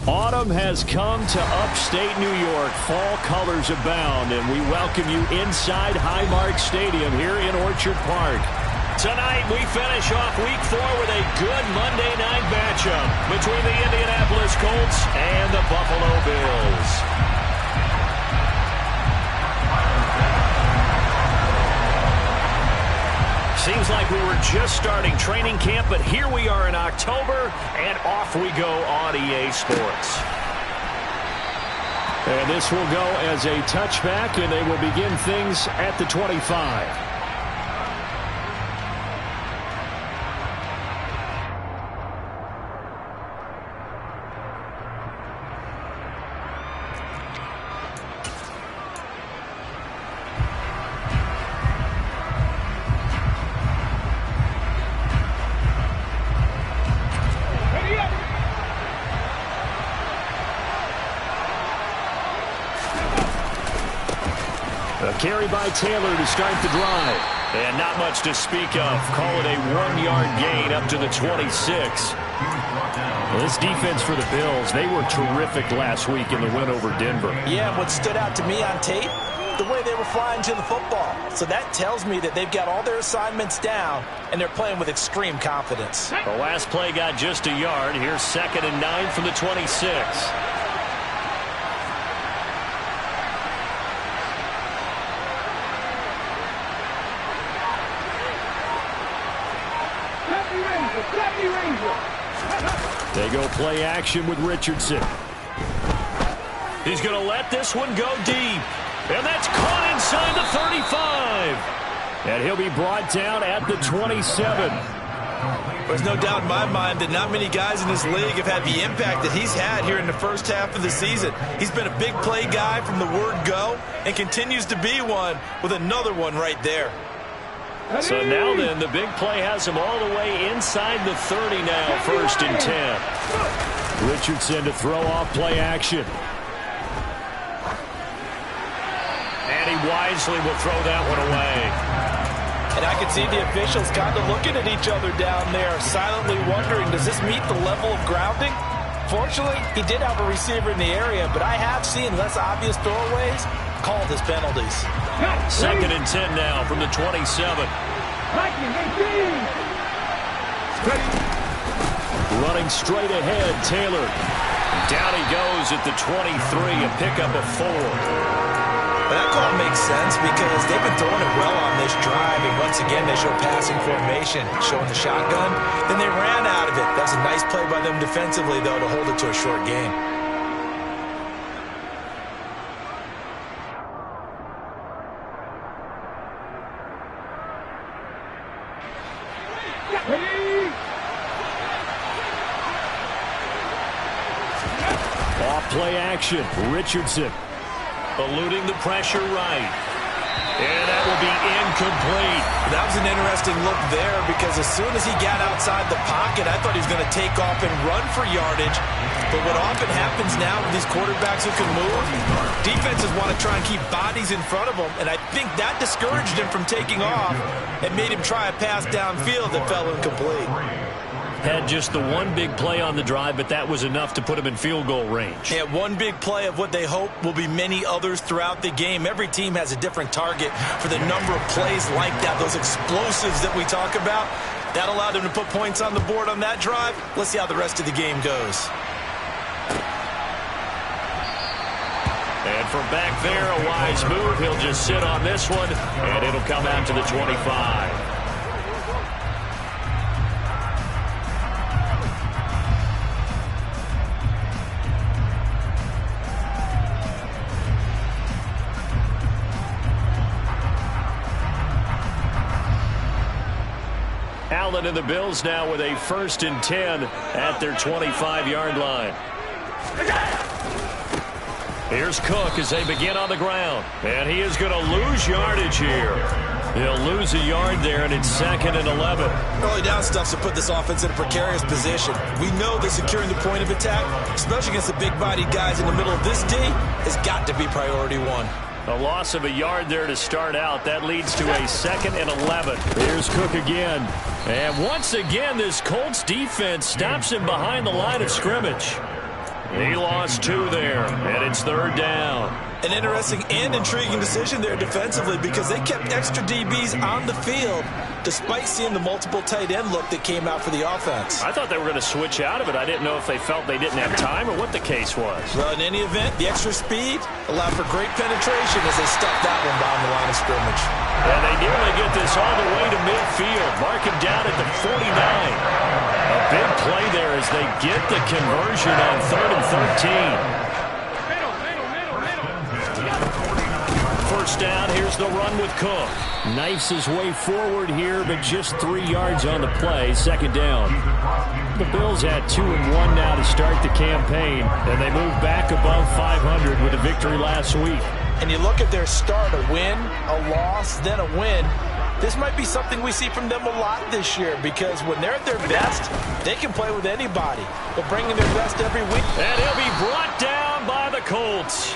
Autumn has come to upstate New York. Fall colors abound, and we welcome you inside Highmark Stadium here in Orchard Park. Tonight, we finish off Week 4 with a good Monday night matchup between the Indianapolis Colts and the Buffalo Bills. Seems like we were just starting training camp, but here we are in October, and off we go on EA Sports. And this will go as a touchback, and they will begin things at the 25. A carry by Taylor to start the drive. And not much to speak of. Call it a 1-yard gain up to the 26. Well, this defense for the Bills, they were terrific last week in the win over Denver. Yeah, what stood out to me on tape, the way they were flying to the football. So that tells me that they've got all their assignments down, and they're playing with extreme confidence. The last play got just a yard. Here's 2nd and 9 from the 26. They go play action with Richardson. He's going to let this one go deep. And that's caught inside the 35. And he'll be brought down at the 27. There's no doubt in my mind that not many guys in this league have had the impact that he's had here in the first half of the season. He's been a big play guy from the word go and continues to be one with another one right there. So now then, the big play has him all the way inside the 30 now, 1st and 10. Richardson to throw off play action. And he wisely will throw that one away. And I can see the officials kind of looking at each other down there, silently wondering, does this meet the level of grounding? Fortunately, he did have a receiver in the area, but I have seen less obvious throwaways called as penalties. 2nd and 10 now from the 27. Running straight ahead, Taylor. Down he goes at the 23, a pickup of 4. That call makes sense because they've been throwing it well on this drive, and once again they show passing formation, showing the shotgun. Then they ran out of it. That was a nice play by them defensively, though, to hold it to a short gain. Play action. Richardson eluding the pressure right. And that will be incomplete. That was an interesting look there because as soon as he got outside the pocket, I thought he was going to take off and run for yardage. But what often happens now with these quarterbacks who can move, defenses want to try and keep bodies in front of them, and I think that discouraged him from taking off and made him try a pass downfield that fell incomplete. Had just the one big play on the drive, but that was enough to put him in field goal range. Yeah, one big play of what they hope will be many others throughout the game. Every team has a different target for the number of plays like that, those explosives that we talk about. That allowed them to put points on the board on that drive. Let's see how the rest of the game goes. And from back there, a wise move. He'll just sit on this one, and it'll come out to the 25. Allen and the Bills now with a 1st and 10 at their 25-yard line. Here's Cook as they begin on the ground. And he is going to lose yardage here. He'll lose a yard there, and it's 2nd and 11. Early down stuff to put this offense in a precarious position. We know that securing the point of attack, especially against the big-bodied guys in the middle of this D, has got to be priority one. A loss of a yard there to start out. That leads to a 2nd and 11. Here's Cook again. And once again, this Colts defense stops him behind the line of scrimmage. He lost 2 there, and it's 3rd down. An interesting and intriguing decision there defensively because they kept extra DBs on the field despite seeing the multiple tight end look that came out for the offense. I thought they were going to switch out of it. I didn't know if they felt they didn't have time or what the case was. Well, in any event, the extra speed allowed for great penetration as they stuffed that one down the line of scrimmage. And they nearly get this all the way to midfield. Mark him down at the 49. A big play there as they get the conversion on 3rd and 13. First down, here's the run with Cook. Knifes his way forward here, but just 3 yards on the play. 2nd down. The Bills had 2-1 now to start the campaign, and they moved back above 500 with a victory last week. And you look at their start, a win, a loss, then a win. This might be something we see from them a lot this year because when they're at their best, they can play with anybody. They're bringing their best every week. And he'll be brought down by the Colts.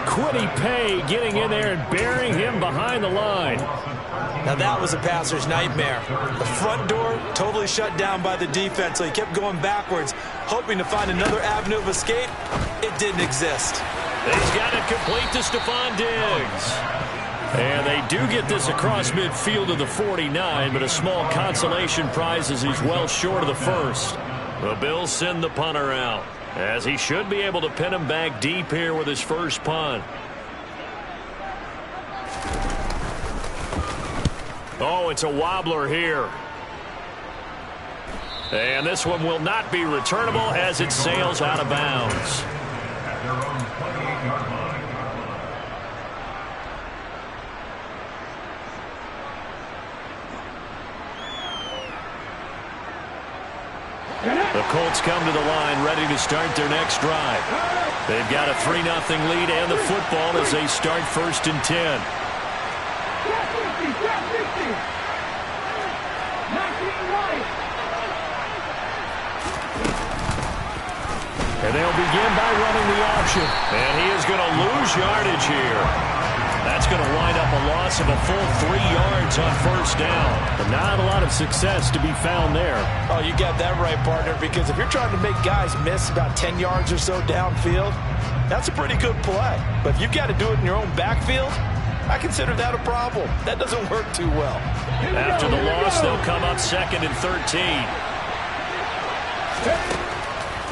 Quiddy Pay getting in there and burying him behind the line. Now that was a passer's nightmare. The front door totally shut down by the defense, so he kept going backwards, hoping to find another avenue of escape. It didn't exist. He's got it complete to Stephon Diggs. And they do get this across midfield to the 49, but a small consolation prize as he's well short of the first. The Bills send the punter out, as he should be able to pin him back deep here with his first punt. Oh, it's a wobbler here. And this one will not be returnable as it sails out of bounds. The Colts come to the line ready to start their next drive. They've got a 3-0 lead and the football as they start 1st and 10. And they'll begin by running the option. And he is going to lose yardage here. That's going to wind up a loss of a full 3 yards on 1st down. But not a lot of success to be found there. Oh, you got that right, partner, because if you're trying to make guys miss about 10 yards or so downfield, that's a pretty good play. But if you've got to do it in your own backfield, I consider that a problem. That doesn't work too well. After the loss, they'll come up 2nd and 13.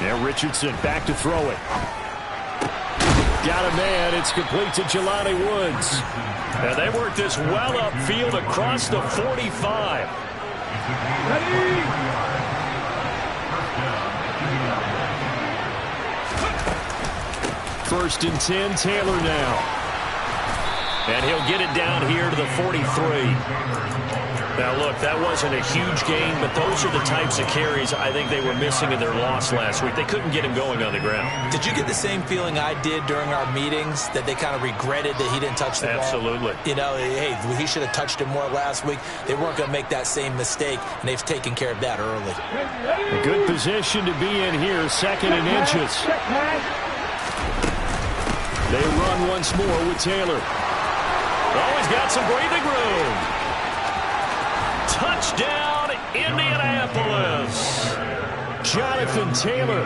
Now Richardson back to throw it. Got a man. It's complete to Jelani Woods. And they work this well upfield across the 45. First and 10, Taylor now. And he'll get it down here to the 43. Now, look, that wasn't a huge gain, but those are the types of carries I think they were missing in their loss last week. They couldn't get him going on the ground. Did you get the same feeling I did during our meetings, that they kind of regretted that he didn't touch the ball? Absolutely. You know, hey, he should have touched it more last week. They weren't going to make that same mistake, and they've taken care of that early. A good position to be in here, 2nd and inches. They run once more with Taylor. Oh, he's got some breathing room. Touchdown, Indianapolis. Jonathan Taylor,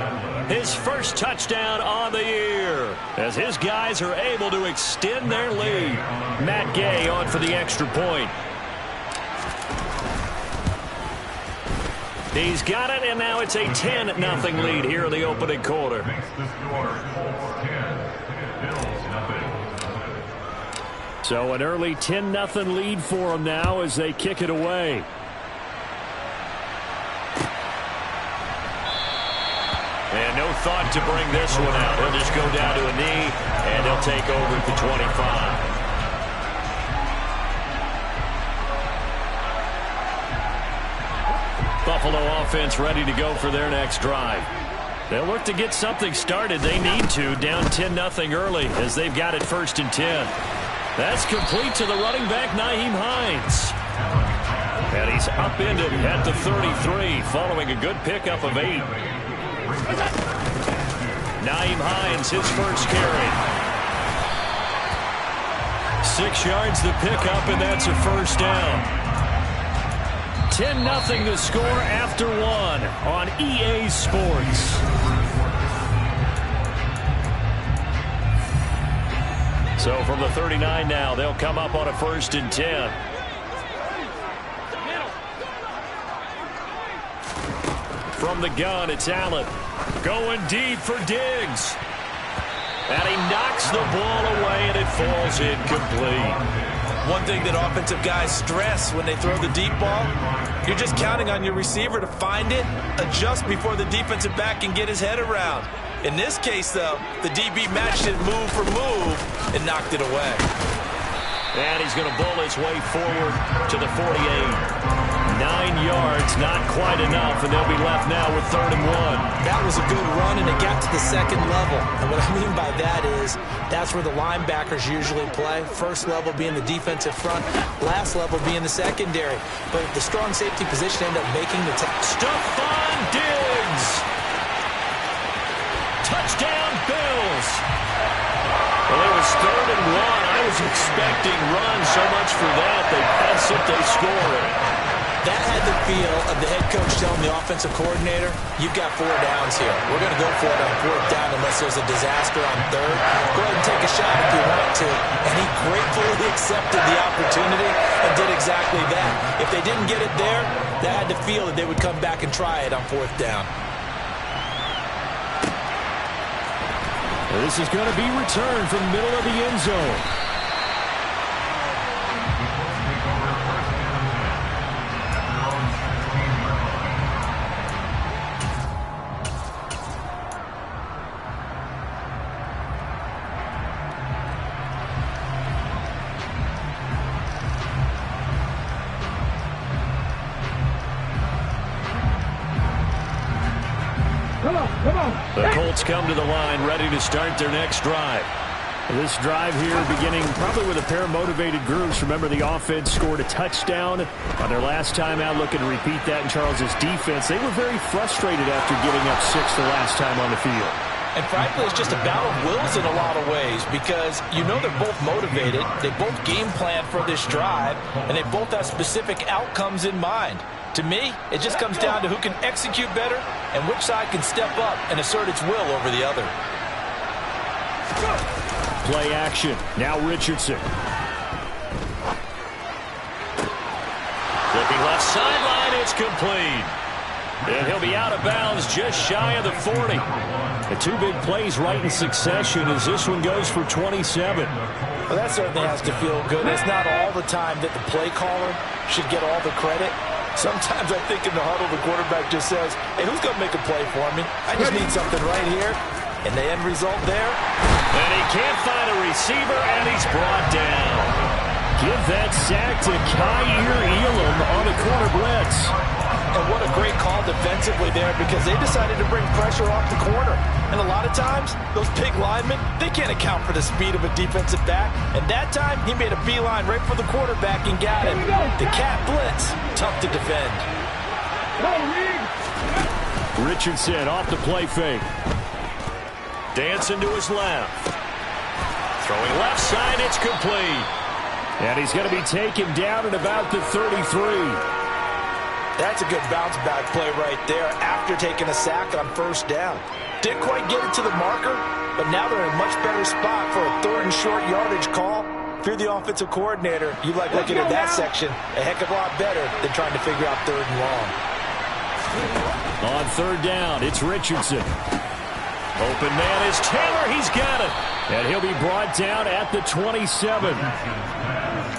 his first touchdown on the year, as his guys are able to extend their lead. Matt Gay on for the extra point. He's got it, and now it's a 10-0 lead here in the opening quarter. So an early 10-0 lead for them now as they kick it away. And no thought to bring this one out. He'll just go down to a knee, and he'll take over at the 25. Buffalo offense ready to go for their next drive. They'll look to get something started. They need to, down 10-0 early as they've got it 1st and 10. That's complete to the running back, Nyheim Hines. And he's upended at the 33, following a good pickup of 8. Nyheim Hines, his first carry. 6 yards the pickup, and that's a 1st down. 10-0 to score after 1 on EA Sports. So from the 39 now, they'll come up on a 1st and 10. From the gun, it's Allen. Going deep for Diggs. And he knocks the ball away, and it falls incomplete. One thing that offensive guys stress when they throw the deep ball, you're just counting on your receiver to find it, adjust before the defensive back can get his head around. In this case, though, the DB matched it move for move and knocked it away. And he's going to bull his way forward to the 48. 9 yards, not quite enough, and they'll be left now with 3rd and 1. That was a good run, and it got to the 2nd level. And what I mean by that is that's where the linebackers usually play. First level being the defensive front, last level being the secondary. But the strong safety position ended up making the Stephon Diggs. Touchdown, Bills. Well, it was 3rd and 1. I was expecting run so much for that. They pass it, they score it. That had the feel of the head coach telling the offensive coordinator, you've got 4 downs here. We're going to go for it on 4th down unless there's a disaster on 3rd. Go ahead and take a shot if you want to. And he gratefully accepted the opportunity and did exactly that. If they didn't get it there, they had to feel that they would come back and try it on 4th down. This is going to be returned from the middle of the end zone. The Colts come to the line, ready to start their next drive. This drive here beginning probably with a pair of motivated groups. Remember, the offense scored a touchdown on their last time out. Looking to repeat that in Charles's defense. They were very frustrated after giving up 6 the last time on the field. And frankly, it's just a battle of wills in a lot of ways because you know they're both motivated. They both game plan for this drive, and they both have specific outcomes in mind. To me, it just comes down to who can execute better and which side can step up and assert its will over the other. Play action. Now Richardson. Looking left sideline. It's complete. And he'll be out of bounds just shy of the 40. The 2 big plays right in succession as this one goes for 27. Well, that certainly has to feel good. It's not all the time that the play caller should get all the credit. Sometimes I think in the huddle, the quarterback just says, hey, who's going to make a play for me? I just need something right here. And the end result there. And he can't find a receiver, and he's brought down. Give that sack to Kaiir Elam on the corner blitz. And what a great call defensively there because they decided to bring pressure off the corner. And a lot of times, those big linemen, they can't account for the speed of a defensive back. And that time, he made a beeline right for the quarterback and got him. The cat blitz, tough to defend. Richardson off the play fake. Dancing to his left. Throwing left side, it's complete. And he's going to be taken down at about the 33. That's a good bounce-back play right there after taking a sack on 1st down. Didn't quite get it to the marker, but now they're in a much better spot for a 3rd and short yardage call. If you're the offensive coordinator, you like looking at that section a heck of a lot better than trying to figure out 3rd and long. On 3rd down, it's Richardson. Open man is Taylor. He's got it. And he'll be brought down at the 27.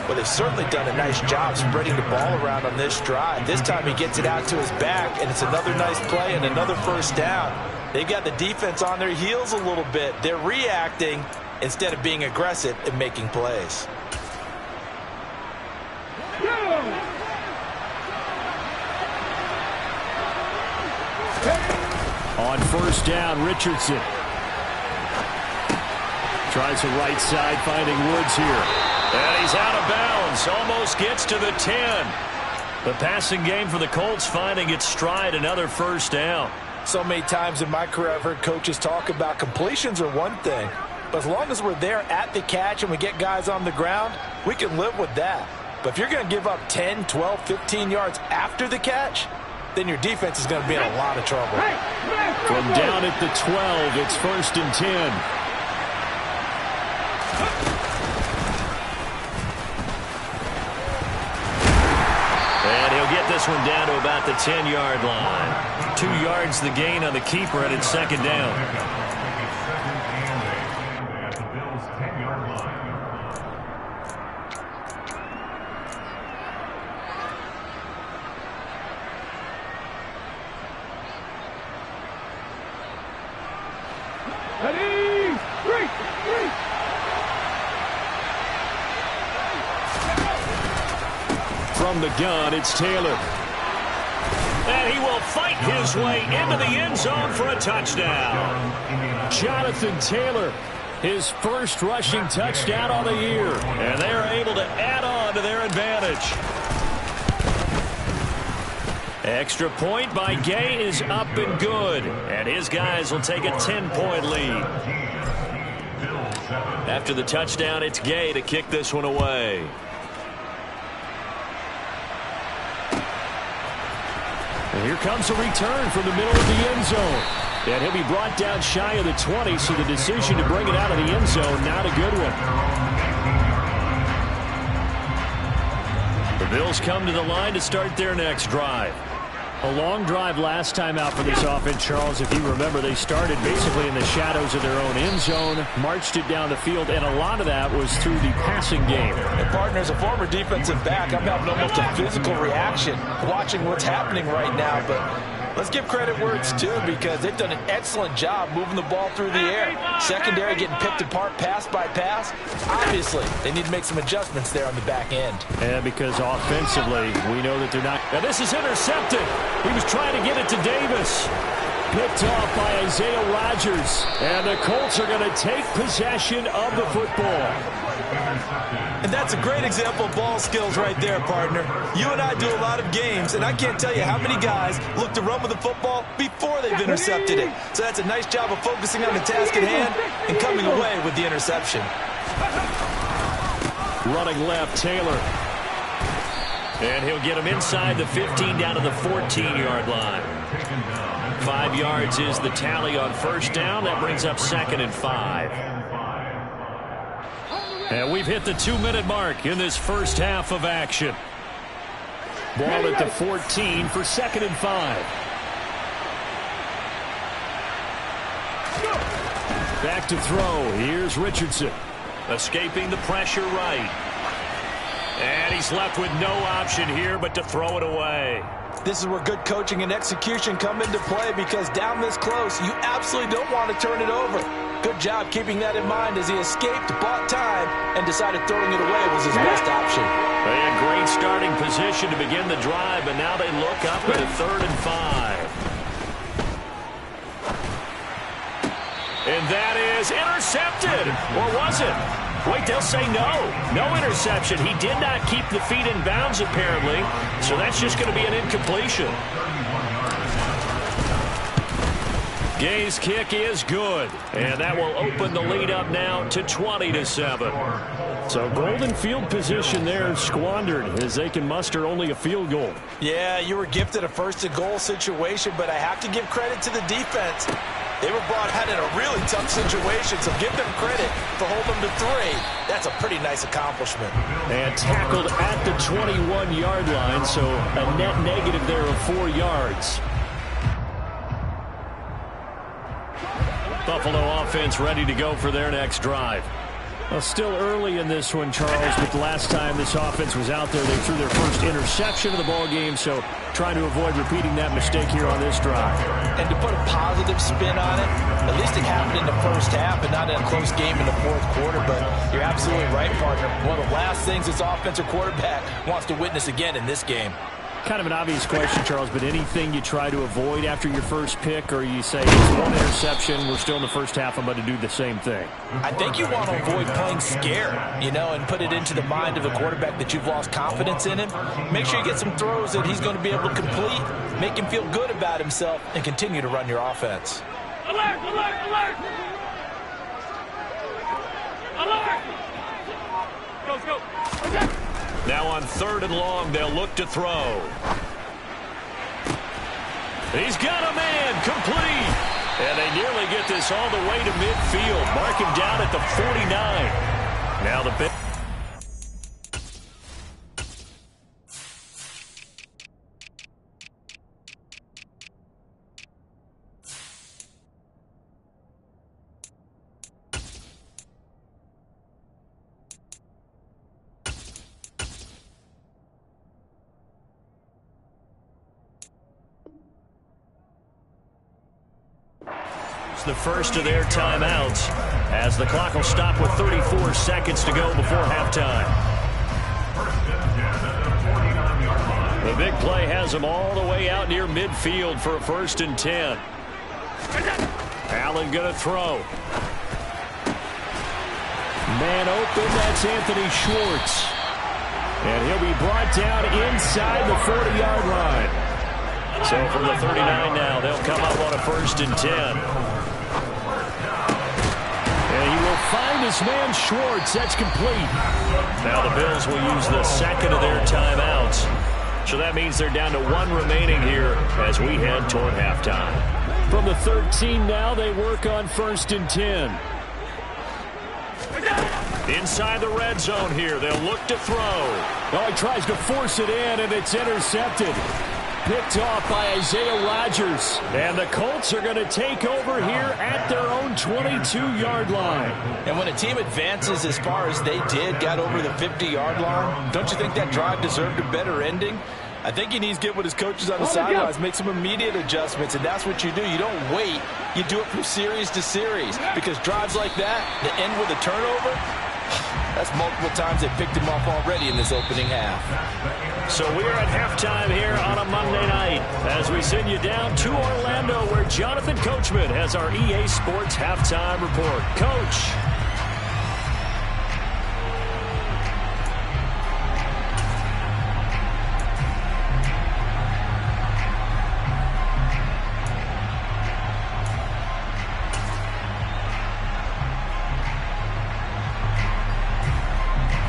Well, they've certainly done a nice job spreading the ball around on this drive. This time he gets it out to his back, and it's another nice play and another 1st down. They've got the defense on their heels a little bit. They're reacting instead of being aggressive and making plays. On 1st down, Richardson. Tries the right side, finding Woods here. And he's out of bounds. Almost gets to the 10. The passing game for the Colts finding its stride, another 1st down. So many times in my career I've heard coaches talk about completions are one thing. But as long as we're there at the catch and we get guys on the ground, we can live with that. But if you're going to give up 10, 12, 15 yards after the catch, then your defense is going to be in a lot of trouble. From down at the 12, it's 1st and 10. this one down to about the 10-yard line. 2 yards the gain on the keeper, and it's second down. From the gun, it's Taylor. And he will fight his way into the end zone for a touchdown. Jonathan Taylor, his first rushing touchdown on the year. And they are able to add on to their advantage. Extra point by Gay is up and good. And his guys will take a 10-point lead. After the touchdown, it's Gay to kick this one away. And here comes a return from the middle of the end zone. And he'll be brought down shy of the 20, so the decision to bring it out of the end zone, not a good one. The Bills come to the line to start their next drive. A long drive last time out for this offense, Charles. If you remember, they started basically in the shadows of their own end zone, marched it down the field, and a lot of that was through the passing game. And partner, as a former defensive back, I'm having almost a physical reaction watching what's happening right now. But let's give credit where it's due, because they've done an excellent job moving the ball through the air. Secondary getting picked apart pass by pass. Obviously, they need to make some adjustments there on the back end. And because offensively, we know that they're not. Now this is intercepted. He was trying to get it to Davis. Picked off by Isaiah Rodgers. And the Colts are going to take possession of the football. And that's a great example of ball skills right there, partner. You and I do a lot of games, and I can't tell you how many guys look to run with the football before they've intercepted it. So that's a nice job of focusing on the task at hand and coming away with the interception. Running left, Taylor. And he'll get him inside the 15 down to the 14-yard line. 5 yards is the tally on first down. That brings up 2nd and 5. And we've hit the 2-minute mark in this first half of action. Ball at the 14 for 2nd and 5. Back to throw. Here's Richardson. Escaping the pressure right. And he's left with no option here but to throw it away. This is where good coaching and execution come into play, because down this close, you absolutely don't want to turn it over. Good job keeping that in mind as he escaped, bought time, and decided throwing it away was his best option. They had great starting position to begin the drive, and now they look up at a 3rd and 5. And that is intercepted. Or was it? Wait, they'll say no. No interception. He did not keep the feet in bounds, apparently. So that's just going to be an incompletion. Gay's kick is good. And that will open the lead up now to 20-7. So golden field position there squandered as they can muster only a field goal. Yeah, you were gifted a first-and-goal situation, but I have to give credit to the defense. They were brought out in a really tough situation, so give them credit for holding them to 3. That's a pretty nice accomplishment. And tackled at the 21-yard line, so a net negative there of 4 yards. Buffalo offense ready to go for their next drive. Well, still early in this one, Charles, but the last time this offense was out there, they threw their first interception of the ball game, so trying to avoid repeating that mistake here on this drive. And to put a positive spin on it, at least it happened in the first half and not in a close game in the fourth quarter, but you're absolutely right, partner. One of the last things this offensive quarterback wants to witness again in this game. Kind of an obvious question, Charles, but anything you try to avoid after your first pick, or you say it's one interception, we're still in the first half, I'm going to do the same thing? I think you want to avoid playing scared, and put it into the mind of the quarterback that you've lost confidence in him. Make sure you get some throws that he's going to be able to complete, make him feel good about himself, and continue to run your offense. Alert! Alert! Alert! Alert! Go, go! Okay. Now on 3rd and long, they'll look to throw. He's got a man, complete. And they nearly get this all the way to midfield. Mark him down at the 49. Now the big. That's the first of their timeouts as the clock will stop with 34 seconds to go before halftime. The big play has them all the way out near midfield for a 1st and 10. Allen going to throw. Man open, that's Anthony Schwartz. And he'll be brought down inside the 40-yard line. So from the 39 now, they'll come up on a 1st and 10. And he will find his man Schwartz. That's complete. Now the Bills will use the second of their timeouts. So that means they're down to 1 remaining here as we head toward halftime. From the 13 now, they work on 1st and 10. Inside the red zone here, they'll look to throw. Oh, he tries to force it in, and it's intercepted. Picked off by Isaiah Rodgers. And the Colts are going to take over here at their own 22-yard line. And when a team advances as far as they did, got over the 50-yard line, don't you think that drive deserved a better ending? I think he needs to get with his coaches on the sidelines, make some immediate adjustments, and that's what you do. You don't wait. You do it from series to series, because drives like that, that end with a turnover, that's multiple times they picked him off already in this opening half. So we're at halftime here on a Monday night as we send you down to Orlando, where Jonathan Coachman has our EA Sports halftime report. Coach.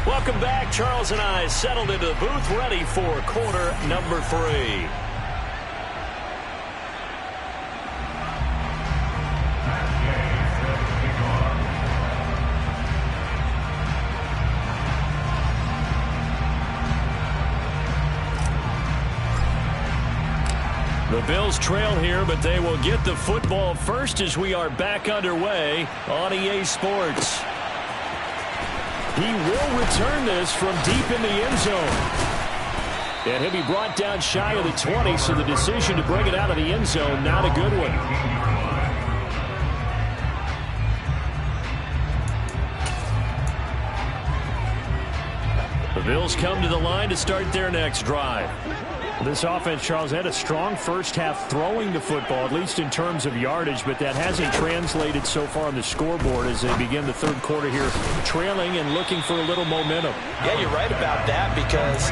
Welcome back. Charles and I settled into the booth, ready for quarter number 3. The Bills trail here, but they will get the football first as we are back underway on EA Sports. He will return this from deep in the end zone. And he'll be brought down shy of the 20, so the decision to bring it out of the end zone, not a good one. The Bills come to the line to start their next drive. This offense, Charles, had a strong first half throwing the football, at least in terms of yardage, but that hasn't translated so far on the scoreboard as they begin the third quarter here, trailing and looking for a little momentum. Yeah, you're right about that because,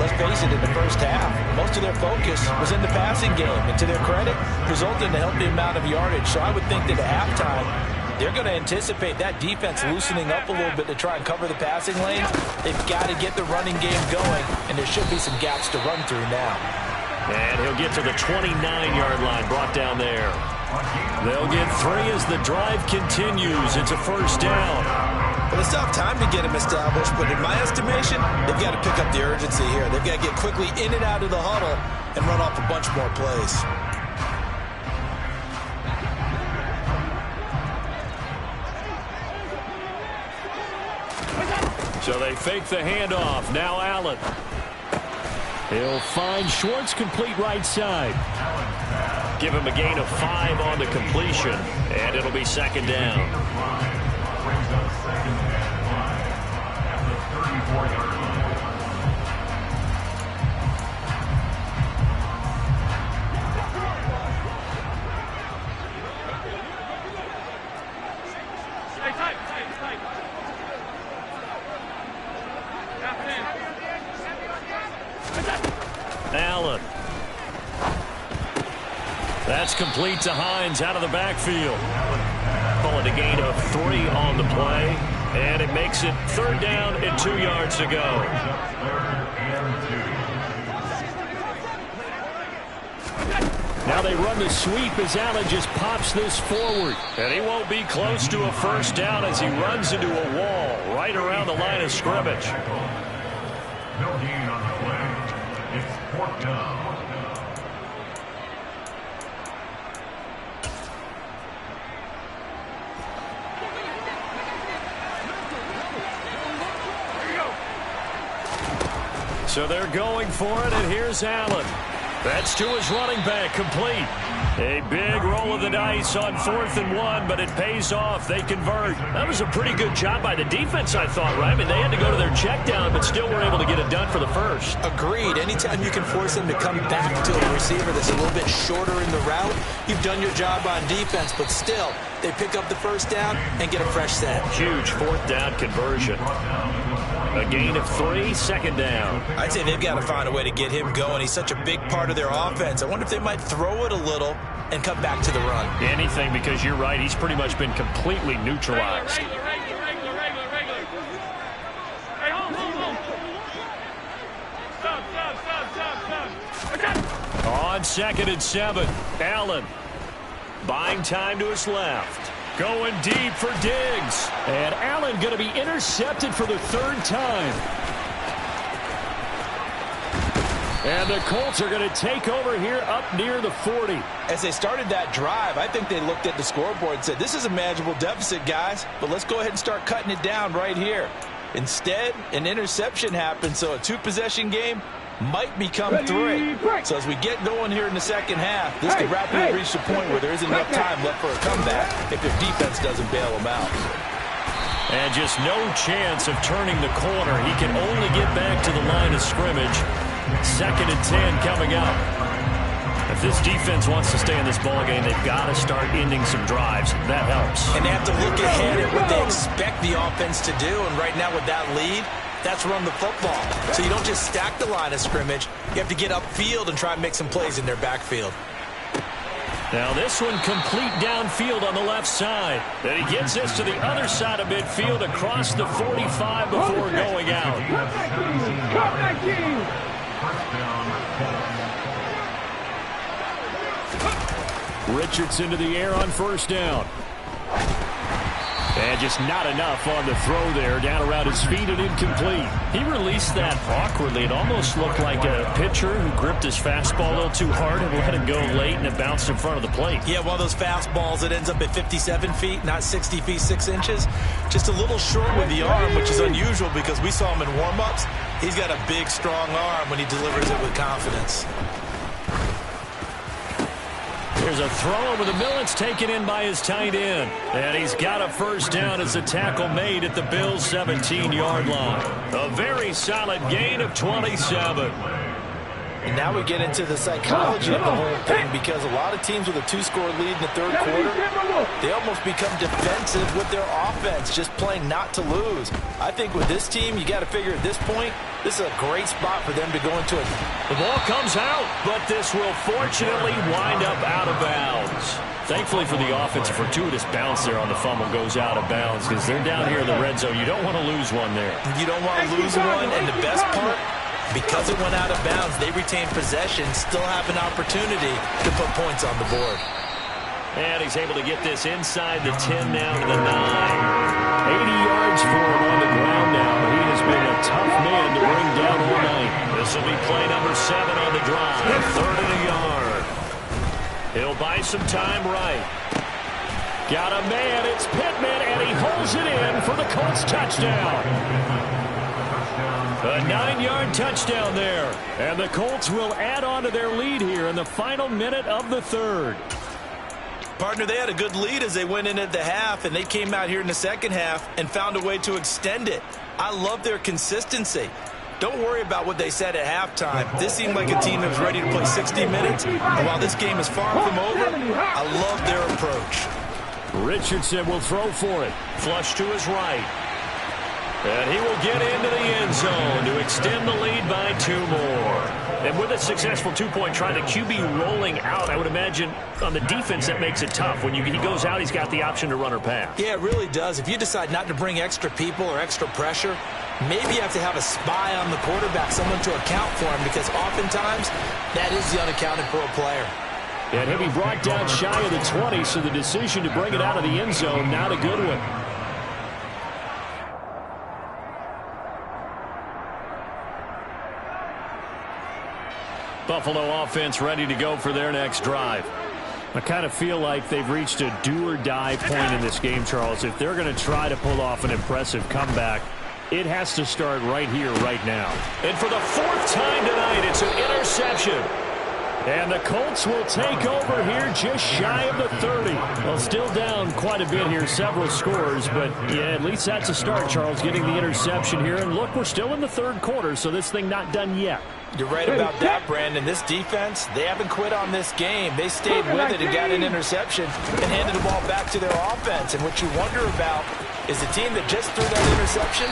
let's face it, in the first half, most of their focus was in the passing game. And to their credit, resulted in a healthy amount of yardage. So I would think that at halftime, they're going to anticipate that defense loosening up a little bit to try and cover the passing lanes. They've got to get the running game going, and there should be some gaps to run through now. And he'll get to the 29-yard line, brought down there. They'll get 3 as the drive continues. It's a first down. Well, it's not time to get him established, but in my estimation, they've got to pick up the urgency here. They've got to get quickly in and out of the huddle and run off a bunch more plays. So they fake the handoff. Now Allen. He'll find Schwartz, complete right side. Give him a gain of 5 on the completion, and it'll be second down. Allen. That's complete to Hines out of the backfield. Calling a gain of 3 on the play, and it makes it third down and 2 yards to go. Now they run the sweep as Allen just pops this forward. And he won't be close to a first down as he runs into a wall right around the line of scrimmage. No gain on the play. It's fourth down. So they're going for it, and here's Allen. That's to his running back, complete. A big roll of the dice on 4th and 1, but it pays off. They convert. That was a pretty good job by the defense, I thought, right? I mean, they had to go to their check down, but still were able to get it done for the first. Agreed. Anytime you can force them to come back to a receiver that's a little bit shorter in the route, you've done your job on defense, but still, they pick up the first down and get a fresh set. Huge 4th down conversion. A gain of 3, 2nd down. I'd say they've got to find a way to get him going. He's such a big part of their offense. I wonder if they might throw it a little and come back to the run. Anything, because you're right. He's pretty much been completely neutralized. Regular. Hey, hold. Stop. On 2nd and 7, Allen. Buying time to his left. Going deep for Diggs. And Allen going to be intercepted for the 3rd time. And the Colts are going to take over here up near the 40. As they started that drive, I think they looked at the scoreboard and said, this is a manageable deficit, guys, but let's go ahead and start cutting it down right here. Instead, an interception happened, so a 2-possession game might become 3. So as we get going here in the second half, this could rapidly reach the point where there isn't enough time left for a comeback if their defense doesn't bail them out. And just no chance of turning the corner. He can only get back to the line of scrimmage. 2nd and 10 coming up. If this defense wants to stay in this ballgame, they've got to start ending some drives. That helps. And they have to look ahead at what they expect the offense to do. And right now with that lead, that's run the football. So you don't just stack the line of scrimmage. You have to get upfield and try and make some plays in their backfield. Now this one complete downfield on the left side. Then he gets this to the other side of midfield across the 45 before going out. Richardson to the air on 1st down. And just not enough on the throw there. Down around his feet and incomplete. He released that awkwardly. It almost looked like a pitcher who gripped his fastball a little too hard and let it go late, and it bounced in front of the plate. Yeah, one of those fastballs that ends up at 57 feet, not 60 feet, 6 inches. Just a little short with the arm, which is unusual because we saw him in warm-ups. He's got a big, strong arm when he delivers it with confidence. There's a throw over the middle. It's taken in by his tight end. And he's got a 1st down as the tackle made at the Bills' 17-yard line. A very solid gain of 27. And now we get into the psychology of the whole thing, because a lot of teams with a 2-score lead in the 3rd quarter, they almost become defensive with their offense, just playing not to lose. I think with this team, you got to figure at this point, this is a great spot for them to go into it. The ball comes out, but this will fortunately wind up out of bounds. Thankfully for the offense, a fortuitous bounce there on the fumble goes out of bounds, because they're down here in the red zone. You don't want to lose one there. You don't want to lose one, and the best part, because it went out of bounds, they retain possession, still have an opportunity to put points on the board. And he's able to get this inside the 10 now to the 9. 80 yards for him on the ground now. He has been a tough man to bring down all night. This will be play number 7 on the drive. 3rd and a yard. He'll buy some time right. Got a man. It's Pittman, and he holds it in for the Colts touchdown. A 9-yard touchdown there. And the Colts will add on to their lead here in the final minute of the 3rd. Partner, they had a good lead as they went in at the half, and they came out here in the second half and found a way to extend it. I love their consistency. Don't worry about what they said at halftime. This seemed like a team that was ready to play 60 minutes. And while this game is far from over, I love their approach. Richardson will throw for it. Flush to his right. And he will get into the end zone to extend the lead by 2 more. And with a successful 2-point try, the QB rolling out, I would imagine on the defense that makes it tough. When he goes out, he's got the option to run or pass. Yeah, it really does. If you decide not to bring extra people or extra pressure, maybe you have to have a spy on the quarterback, someone to account for him, because oftentimes that is the unaccounted for a player. And he'll be brought down shy of the 20, so the decision to bring it out of the end zone, not a good one. Buffalo offense ready to go for their next drive. I kind of feel like they've reached a do-or-die point in this game, Charles. If they're going to try to pull off an impressive comeback, it has to start right here, right now. And for the 4th time tonight, it's an interception. And the Colts will take over here just shy of the 30. Well, still down quite a bit here, several scores, but yeah, at least that's a start, Charles, getting the interception here. And look, we're still in the third quarter, so this thing not done yet. You're right about that, Brandon. This defense, they haven't quit on this game. They stayed with it and got an interception and handed the ball back to their offense. And what you wonder about is the team that just threw that interception,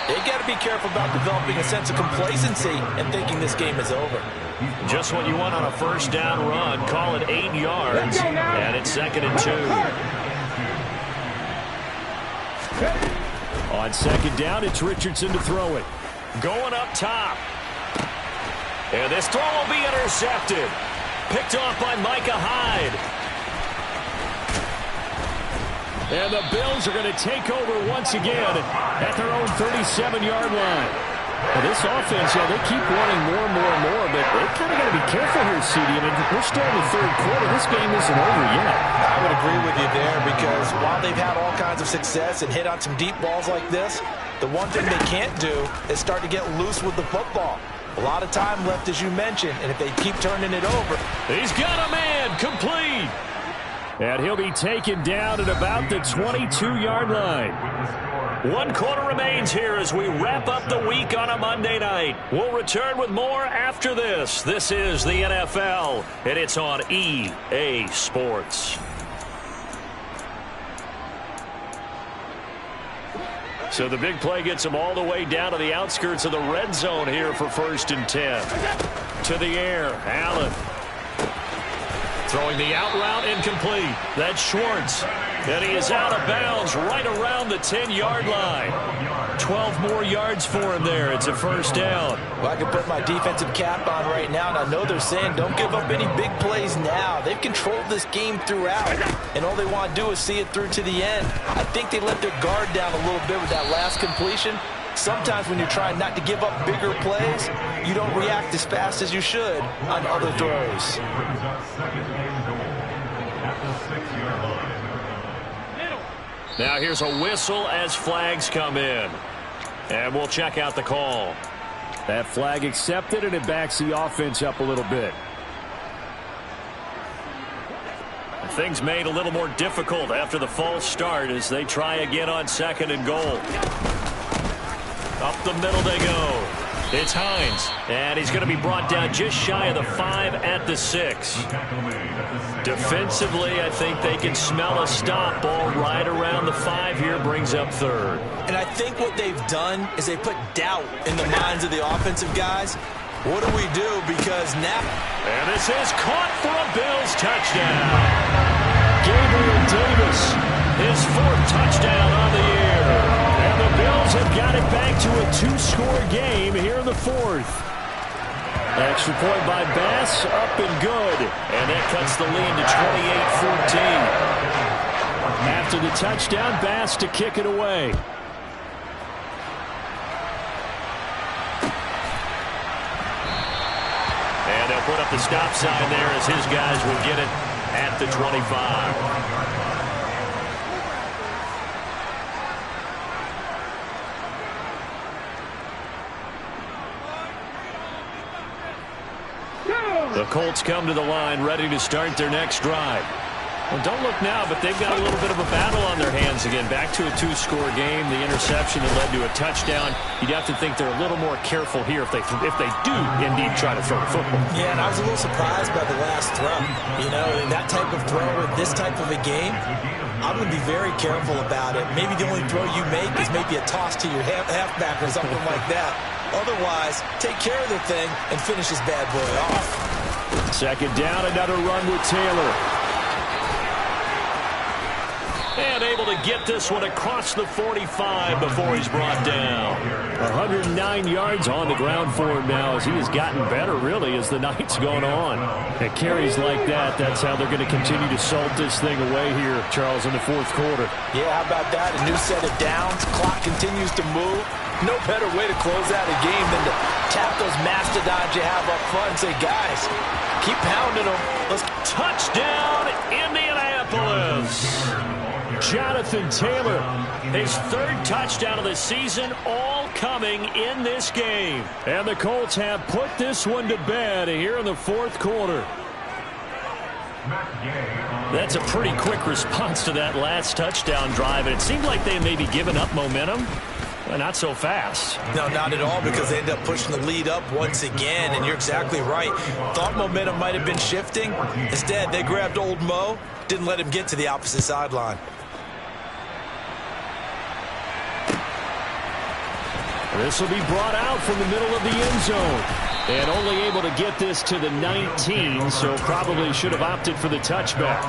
they got to be careful about developing a sense of complacency and thinking this game is over. Just what you want on a first down run. Call it 8 yards, and it's 2nd and 2. On 2nd down, it's Richardson to throw it. Going up top. And this throw will be intercepted. Picked off by Micah Hyde. And the Bills are going to take over once again at their own 37-yard line. Well, this offense, yeah, they keep running more and more and more, but they've kind of got to be careful here, CD. I mean, we're still in the third quarter. This game isn't over yet. I would agree with you there because while they've had all kinds of success and hit on some deep balls like this, the one thing they can't do is start to get loose with the football. A lot of time left, as you mentioned, and if they keep turning it over. He's got a man, complete. And he'll be taken down at about the 22-yard line. 1 quarter remains here as we wrap up the week on a Monday night. We'll return with more after this. This is the NFL, and it's on EA Sports. So the big play gets him all the way down to the outskirts of the red zone here for 1st and 10. To the air, Allen. Throwing the out route incomplete. That's Schwartz. And he is out of bounds right around the 10-yard line. 12 more yards for him there. It's a 1st down. Well, I can put my defensive cap on right now, and I know they're saying don't give up any big plays now. They've controlled this game throughout, and all they want to do is see it through to the end. I think they let their guard down a little bit with that last completion. Sometimes when you're trying not to give up bigger plays, you don't react as fast as you should on other throws. Now here's a whistle as flags come in. And we'll check out the call. That flag accepted, and it backs the offense up a little bit. Things made a little more difficult after the false start as they try again on 2nd and goal. Up the middle they go. It's Hines, and he's going to be brought down just shy of the 5 at the 6. Defensively, I think they can smell a stop. Ball right around the 5 here, brings up 3rd. And I think what they've done is they put doubt in the minds of the offensive guys. What do we do? Because now... And this is caught for a Bills touchdown. Gabriel Davis, his 4th touchdown on the year. And the Bills have got it back to a 2-score game here in the 4th. Extra point by Bass, up and good. And that cuts the lead to 28-14. After the touchdown, Bass to kick it away. And they'll put up the stop sign there as his guys will get it at the 25. The Colts come to the line ready to start their next drive. Well, don't look now, but they've got a little bit of a battle on their hands again. Back to a 2-score game. The interception that led to a touchdown. You'd have to think they're a little more careful here if they do indeed try to throw the football. Yeah, and I was a little surprised by the last throw. You know, that type of throw in this type of a game, I'm going to be very careful about it. Maybe the only throw you make is maybe a toss to your halfback or something like that. Otherwise, take care of the thing and finish this bad boy off. 2nd down, another run with Taylor. And able to get this one across the 45 before he's brought down. 109 yards on the ground for him now as he has gotten better, really, as the night's gone on. And carries like that, that's how they're going to continue to salt this thing away here, Charles, in the 4th quarter. Yeah, how about that? A new set of downs. Clock continues to move. No better way to close out a game than to tap those mastodons you have up front and say, guys, keep pounding them. Let's touchdown, Indianapolis. Jonathan Taylor, his 3rd touchdown of the season, all coming in this game. And the Colts have put this one to bed here in the 4th quarter. That's a pretty quick response to that last touchdown drive, and it seemed like they may be giving up momentum. Well, not so fast. No, not at all, because they end up pushing the lead up once again, and you're exactly right. Thought momentum might have been shifting. Instead, they grabbed old Mo, didn't let him get to the opposite sideline. This will be brought out from the middle of the end zone. And only able to get this to the 19, so probably should have opted for the touchback.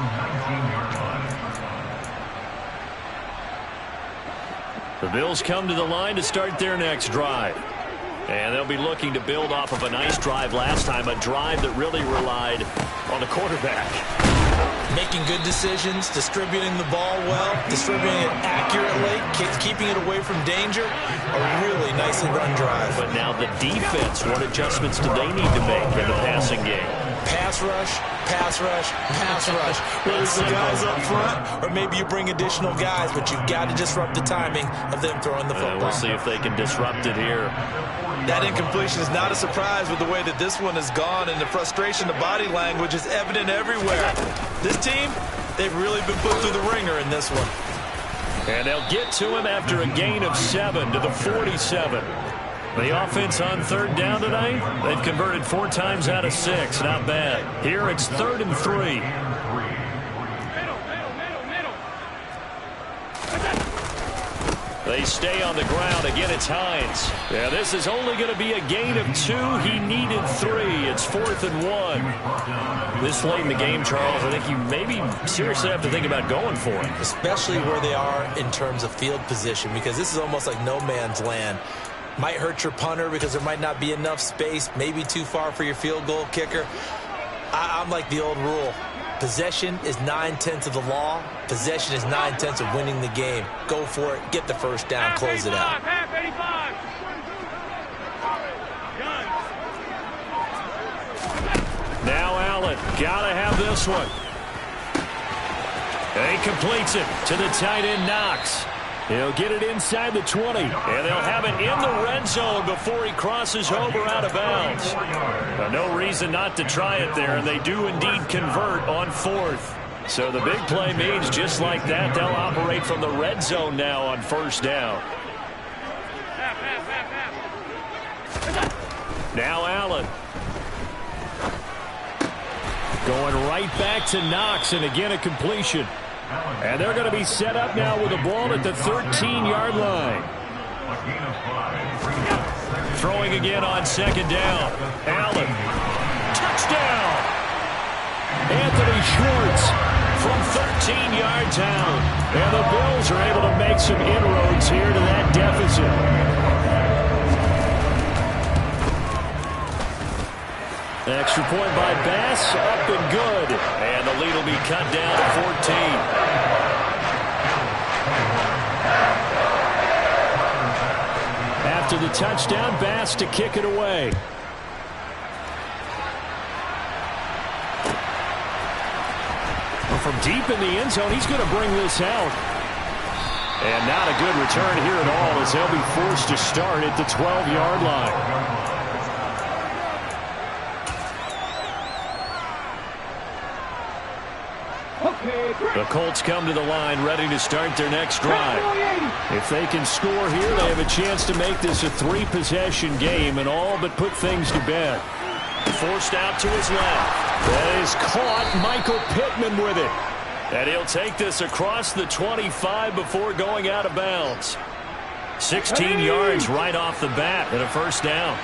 The Bills come to the line to start their next drive. And they'll be looking to build off of a nice drive last time, a drive that really relied on the quarterback. Making good decisions, distributing the ball well, distributing it accurately, keeping it away from danger. A really nicely run drive. But now the defense, what adjustments do they need to make in the passing game? Pass rush, pass rush, pass rush. Whether it's the guys up front or maybe you bring additional guys, but you've got to disrupt the timing of them throwing the football. We'll see if they can disrupt it here. That incompletion is not a surprise with the way that this one has gone, and the frustration, the body language is evident everywhere. This team, they've really been put through the ringer in this one. And they'll get to him after a gain of 7 to the 47. The offense on third down tonight, they've converted 4 times out of 6. Not bad. Here it's 3rd and 3. They stay on the ground. Again, it's Hines. Yeah, this is only going to be a gain of 2. He needed 3. It's 4th and 1. This late in the game, Charles, I think you maybe seriously have to think about going for it. Especially where they are in terms of field position, because this is almost like no man's land. Might hurt your punter because there might not be enough space, maybe too far for your field goal kicker. I'm like the old rule. Possession is 9/10 of the law. Possession is 9/10 of winning the game. Go for it. Get the first down. Close it out. Now Allen. Gotta have this one. And he completes it to the tight end Knox. He'll get it inside the 20. And they'll have it in the red zone before he crosses over out of bounds. No reason not to try it there, and they do indeed convert on 4th. So the big play means just like that, they'll operate from the red zone now on 1st down. Now Allen. Going right back to Knox, and again a completion. And they're going to be set up now with the ball at the 13-yard line. Throwing again on 2nd down. Allen. Touchdown! Anthony Schwartz from 13 yards out. And the Bills are able to make some inroads here to that deficit. Extra point by Bass, up and good. And the lead will be cut down to 14. After the touchdown, Bass to kick it away. From deep in the end zone, he's going to bring this out. And not a good return here at all, as they'll be forced to start at the 12-yard line. The Colts come to the line ready to start their next drive. If they can score here, they have a chance to make this a 3-possession game and all but put things to bed. Forced out to his left. That is caught. Michael Pittman with it. And he'll take this across the 25 before going out of bounds. 16 yards right off the bat and a 1st down.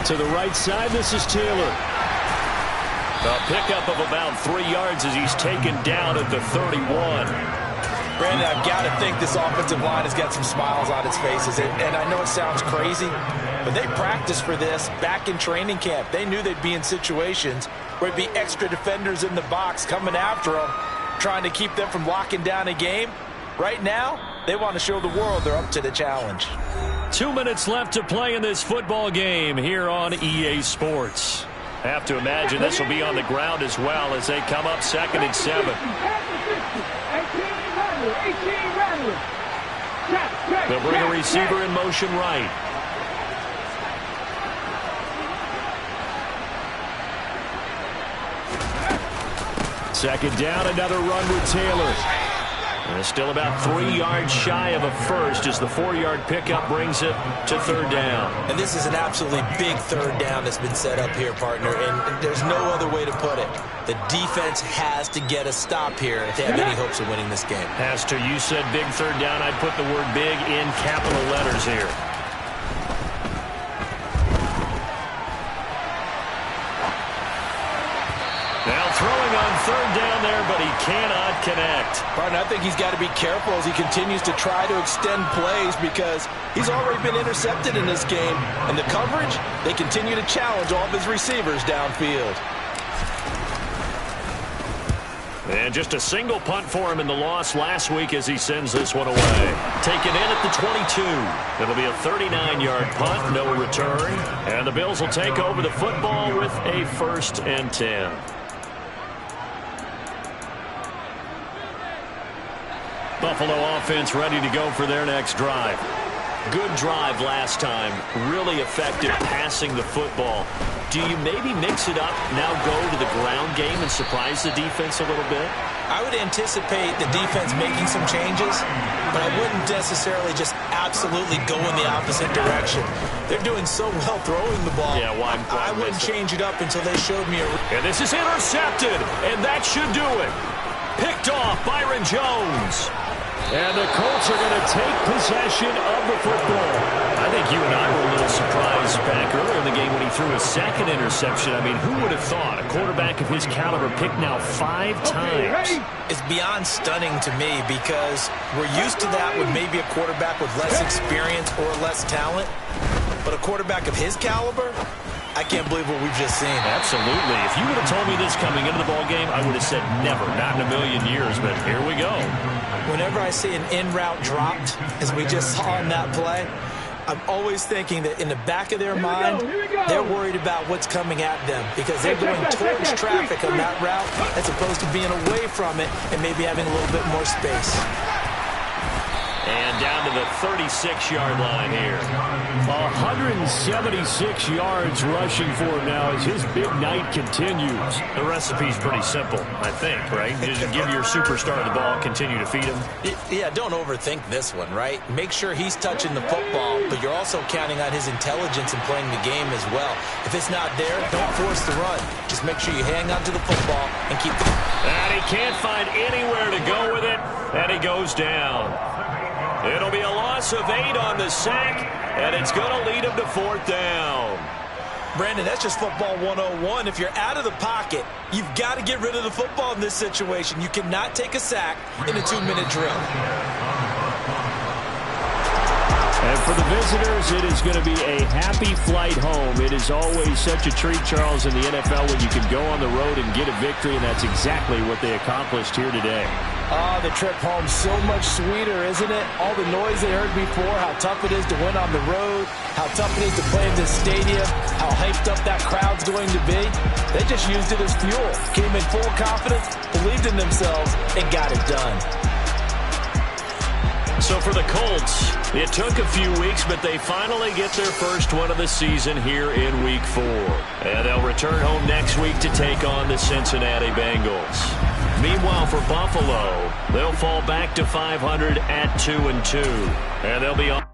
To the right side, this is Taylor. A pickup of about 3 yards as he's taken down at the 31. Brandon, I've got to think this offensive line has got some smiles on its faces. And I know it sounds crazy, but they practiced for this back in training camp. They knew they'd be in situations where there'd be extra defenders in the box coming after them, trying to keep them from locking down a game. Right now, they want to show the world they're up to the challenge. 2 minutes left to play in this football game here on EA Sports. Have to imagine this will be on the ground as well as they come up 2nd and 7. They'll bring a receiver in motion right. Second down, another run with Taylor. And it's still about 3 yards shy of a first as the 4-yard pickup brings it to third down. And this is an absolutely big third down that's been set up here, partner, and there's no other way to put it. The defense has to get a stop here if they have any hopes of winning this game. As to you said big third down, I'd put the word big in capital letters here. Now throwing on third down there, but he cannot connect. Partner, I think he's got to be careful as he continues to try to extend plays because he's already been intercepted in this game. And the coverage, they continue to challenge all of his receivers downfield. And just a single punt for him in the loss last week as he sends this one away. Taken in at the 22. It'll be a 39-yard punt, no return. And the Bills will take over the football with a 1st and 10. Buffalo offense ready to go for their next drive. Good drive last time. Really effective passing the football. Do you maybe mix it up, now go to the ground game and surprise the defense a little bit? I would anticipate the defense making some changes, but I wouldn't necessarily just absolutely go in the opposite direction. They're doing so well throwing the ball. Yeah, why I wouldn't change it up until they showed me a... And this is intercepted, and that should do it. Picked off Byron Jones. And the Colts are going to take possession of the football. I think you and I were a little surprised back earlier in the game when he threw his second interception. I mean, who would have thought a quarterback of his caliber picked now 5 times? It's beyond stunning to me because we're used to that with maybe a quarterback with less experience or less talent. But a quarterback of his caliber, I can't believe what we've just seen. Absolutely. If you would have told me this coming into the ballgame, I would have said never, not in a million years, but here we go. Whenever I see an in-route dropped, as we just saw in that play, I'm always thinking that in the back of their mind, they're worried about what's coming at them because they're going towards traffic on that route as opposed to being away from it and maybe having a little bit more space. And down to the 36-yard line here. 176 yards rushing for him now as his big night continues. The recipe's pretty simple, I think, right? Just give your superstar the ball, continue to feed him. Yeah, don't overthink this one, right? Make sure he's touching the football, but you're also counting on his intelligence in playing the game as well. If it's not there, don't force the run. Just make sure you hang on to the football and keep it. And he can't find anywhere to go with it, and he goes down. It'll be a loss of 8 on the sack, and it's going to lead him to 4th down. Brandon, that's just football 101. If you're out of the pocket, you've got to get rid of the football in this situation. You cannot take a sack in a 2-minute drill. And for the visitors, it is going to be a happy flight home. It is always such a treat, Charles, in the NFL when you can go on the road and get a victory, and that's exactly what they accomplished here today. The trip home so much sweeter, isn't it? All the noise they heard before, how tough it is to win on the road, how tough it is to play in this stadium, how hyped up that crowd's going to be. They just used it as fuel, came in full confidence, believed in themselves, and got it done. So for the Colts, it took a few weeks, but they finally get their first one of the season here in Week 4. And they'll return home next week to take on the Cincinnati Bengals. Meanwhile, for Buffalo, they'll fall back to 500 at 2-2. And they'll be on.